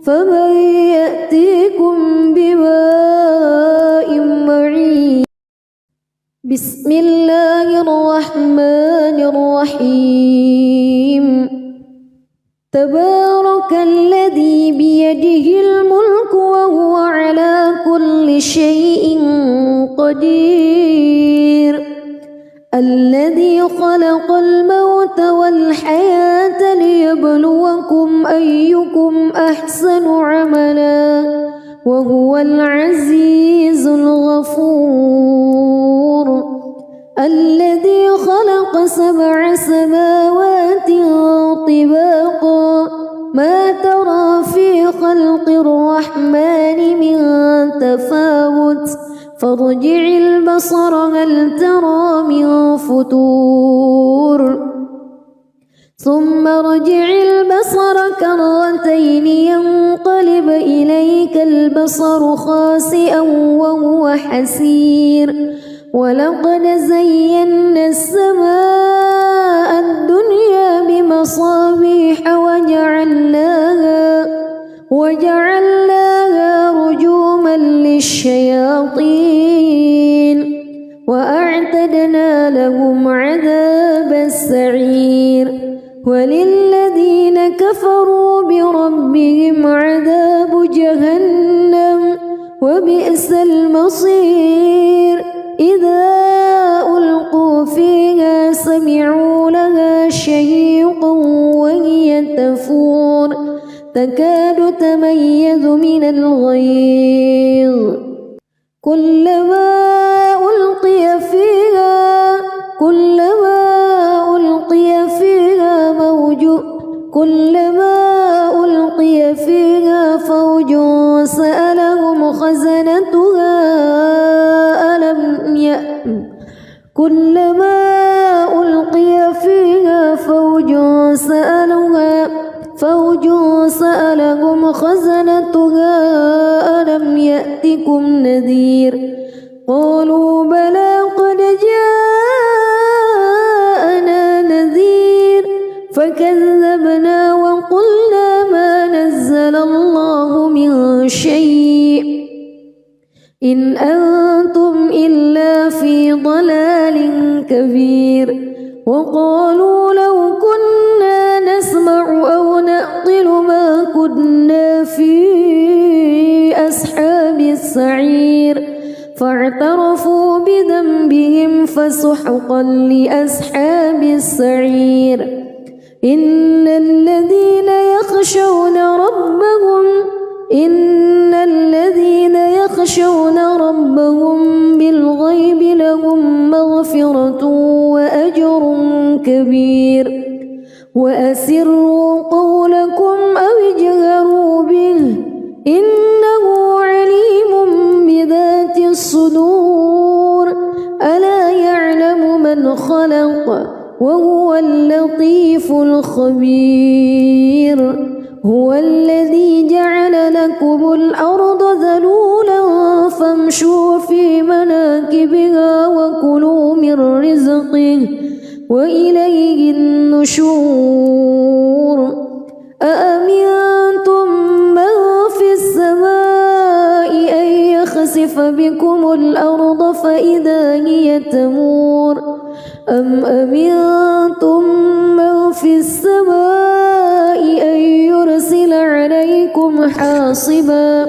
فمن يأتيكم بماء معين بسم الله الرحمن الرحيم تبارك الذي بيده الملك وهو على كل شيء قدير الذي خلق الموت والحياة ليبلوكم أيكم أحسن عملا وهو العزيز الغفور الذي خلق 7 سماوات طباقا ما ترى في خلق الرحمن من تفاوت فارجع البصر هل ترى من فتور ثم ارجع البصر كرتين ينقلب إليك البصر خاسئا وهو حسير ولقد زينا السماء الدنيا بمصابيح وجعلناها رجوما للشياطين وأعتدنا لهم عذاب السعير وللذين كفروا بربهم عذاب جهنم وبئس المصير إذا ألقوا فيها سمعوا لها شهيقا وهي تفور تكاد تميز من الغيظ كلما ألقي فيها فوج سألهم خزنتها كلما ألقي فيها فوج سألهم خزنتها ألم يأتكم نذير قالوا بلى قد جاءنا نذير فكذبنا وقلنا ما نزل الله من شيء إن أنتم إلا في ضلال كبير وقالوا لو كنا نسمع أو نعقل ما كنا في أصحاب السعير فاعترفوا بذنبهم فسحقا لأصحاب السعير إن الذين يخشون ربهم بالغيب لهم مغفرة وأجر كبير وأسروا قولكم أو اجهروا به إنه عليم بذات الصدور ألا يعلم من خلق وهو اللطيف الخبير هو الذي جعل لكم الأرض ذلولا فامشوا في مناكبها وكلوا من رزقه وإليه النشور أأمنتم من في السماء أن يخسف بكم الأرض فإذا هي تمور أم أمنتم من في السماء أن يرسل عليكم حاصبا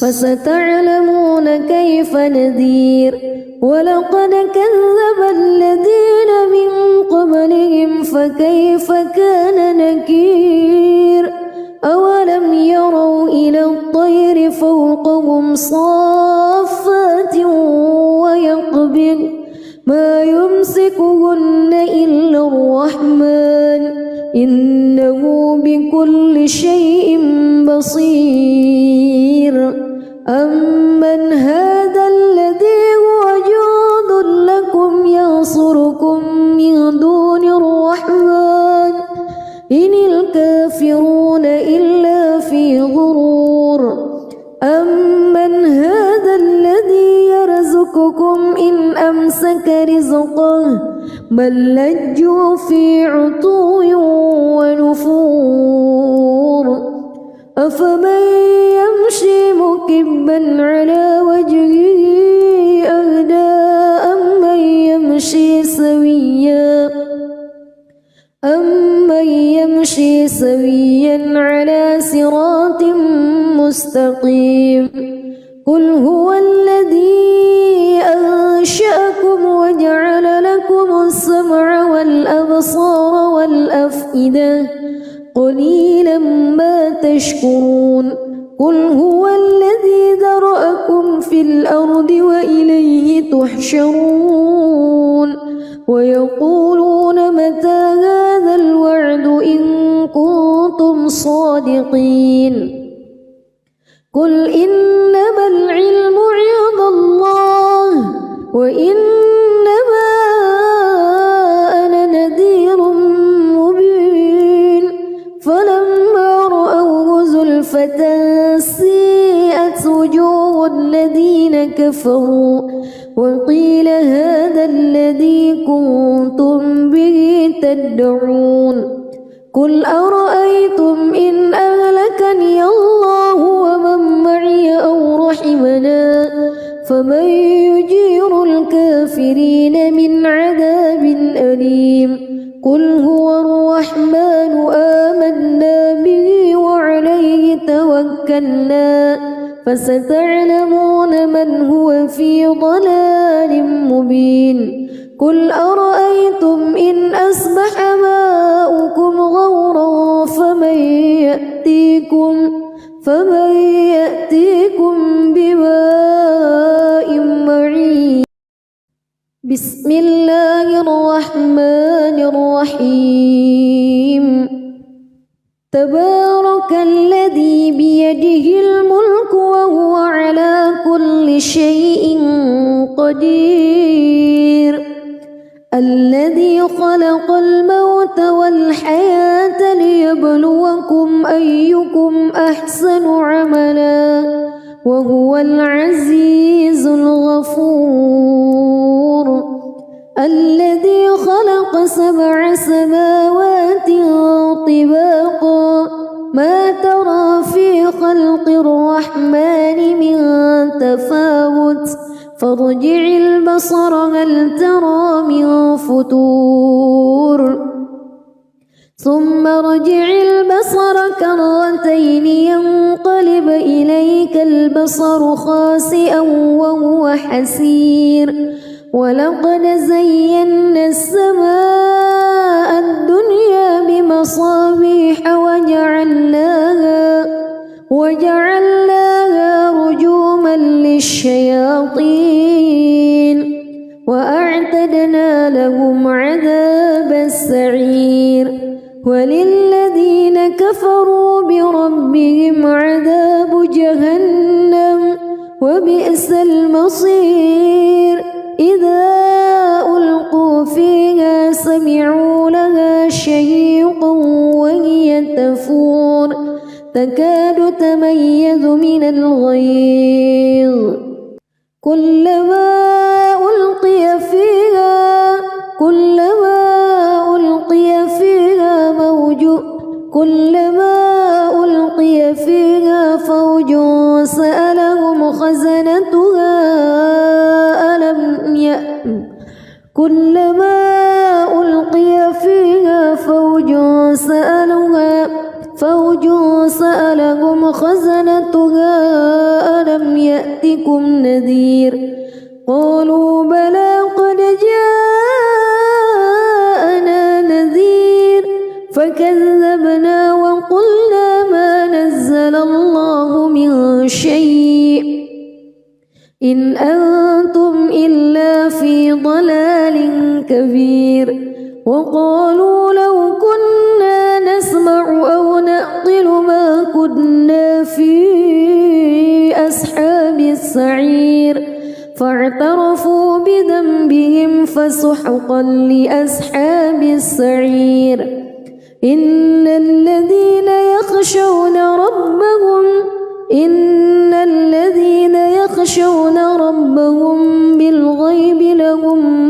فستعلمون كيف نذير ولقد كذب الذين من قبلهم فكيف كان نكير أولم يروا إلى الطير فوقهم صافات ويقبض ما يمسكهن إلا الرحمن إنه بكل شيء بصير أمن هذا الذي هو جند لكم ينصركم أمسك رزقه بل لجوا في عتو ونفور أفمن يمشي مكبا على وجهه أهدى أمن يمشي سويا على صراط مستقيم قل هو الذي أنشأكم وجعل لكم السمع والأبصار والأفئدة قليلا ما تشكرون قل هو الذي ذرأكم في الأرض وإليه تحشرون ويقولون متى هذا الوعد إن كنتم صادقين قل إنما العلم عند الله وإنما أنا نذير مبين فلما رأوه زلفة سيئت وجوه الذين كفروا وقيل هذا الذي كنتم به تدعون قل أرأيتم إن أهلكني الله ومن معي أو رحمنا فمن يجير الكافرين من عذاب أليم قل هو الرحمن آمنا به وعليه توكلنا فستعلمون من هو في ضلال مبين قل أرأيتم إن أصبح ماؤكم غورا فمن يأتيكم بماء معين بسم الله الرحمن الرحيم تبارك الذي بيده الملك وهو على كل شيء قدير الذي خلق الموت والحياة ليبلوكم أيكم أحسن عملا وهو العزيز الغفور الذي خلق 7 سماوات طباقا ما ترى في خلق الرحمن من تفاوت فارجع البصر هل ترى من فتور ثم ارجع البصر كرتين ينقلب إليك البصر خاسئا وهو حسير ولقد زينا السماء الدنيا بمصابيح وجعلناها رجوما للشياطين وأعتدنا لهم عذاب السعير وللذين كفروا بربهم عذاب جهنم وبئس المصير إذا ألقوا فيها سمعوا لها شهيقا وهي تفور تكاد تميز من الغيظ كلما ألقي فيها فوج سألهم خزنتها ألم يأتكم نذير قالوا بلى قد جاءنا نذير فكذبنا وقلنا ما نزل الله من شيء إن أنتم إلا في ضلال كبير وقالوا لو كنا نسمع أو نعقل ما كنا في أصحاب السعير فاعترفوا بذنبهم فسحقا لأصحاب السعير إن الذين يخشون ربهم بالغيب لهم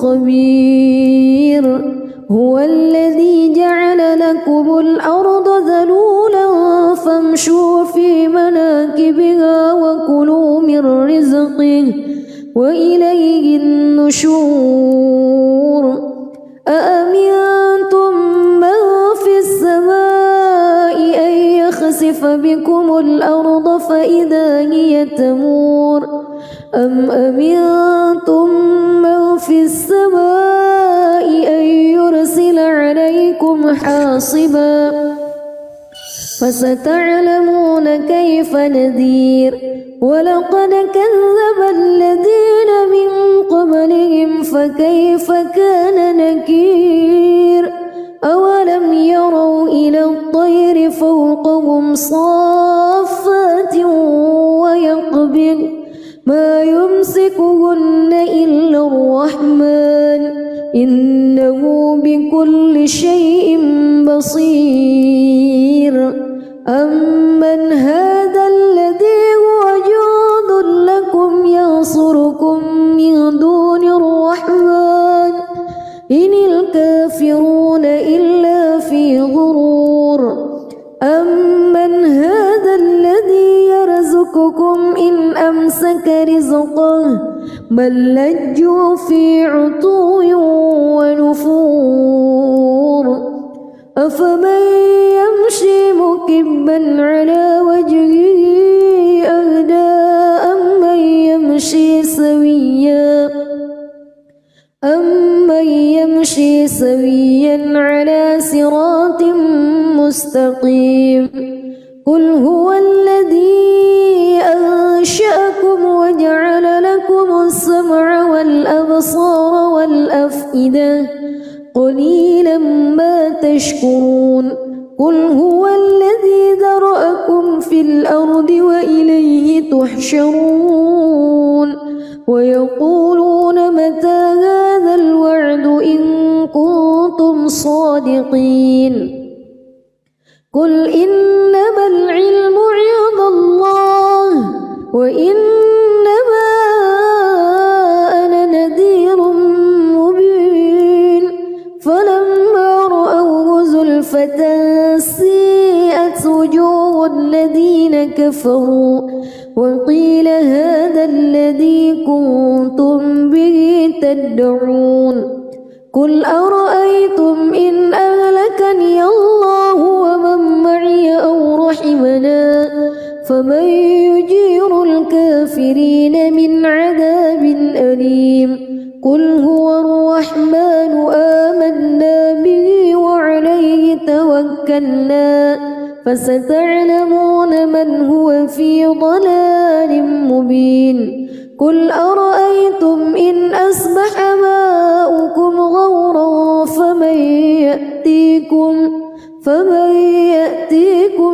خبير هو الذي جعل لكم الأرض ذلولا فامشوا في مناكبها وكلوا من رزقه وإليه النشور أأمنتم من في السماء أن يخسف بكم الأرض فإذا هي تمور أم أمنتم من في السماء أن يرسل عليكم حاصبا فستعلمون كيف نذير ولقد كذب الذين من قبلهم فكيف كان نكير أولم يروا إلى الطير فوقهم صافات ويقبض ما يمسكهن إلا الرحمن إنه بكل شيء بصير أمن هذا الذي هو جند لكم ينصركم من دون الرحمن إن الكافرون إلا في غرور أمن هذا الذي يرزقكم إن أمسك رزقه بل لجوا في عتو ونفور أفمن يمشي مكبا على وجهه أهدى أمن يمشي سويا على صراط مستقيم قل هو الذي أنشأكم وجعل لكم السمع والأبصار والأفئدة قليلا ما تشكرون قل هو الذي ذرأكم في الأرض وإليه تحشرون ويقولون متى هذا الوعد إن كنتم صادقين قل إنما العلم عند الله وإنما أنا نذير مبين فلما رأوه زلفة سيئت وجوه الذين كفروا وقيل هذا الذي كنتم به تدعون قل أرأيتم إن أهلكني الله ومن معي أو رحمنا فمن يجير الكافرين من عذاب أليم قل هو الرحمن آمنا به وعليه توكلنا فستعلمون من هو في ضلال مبين قل أرأيتم إن أصبح ماؤكم غورا فمن يأتيكم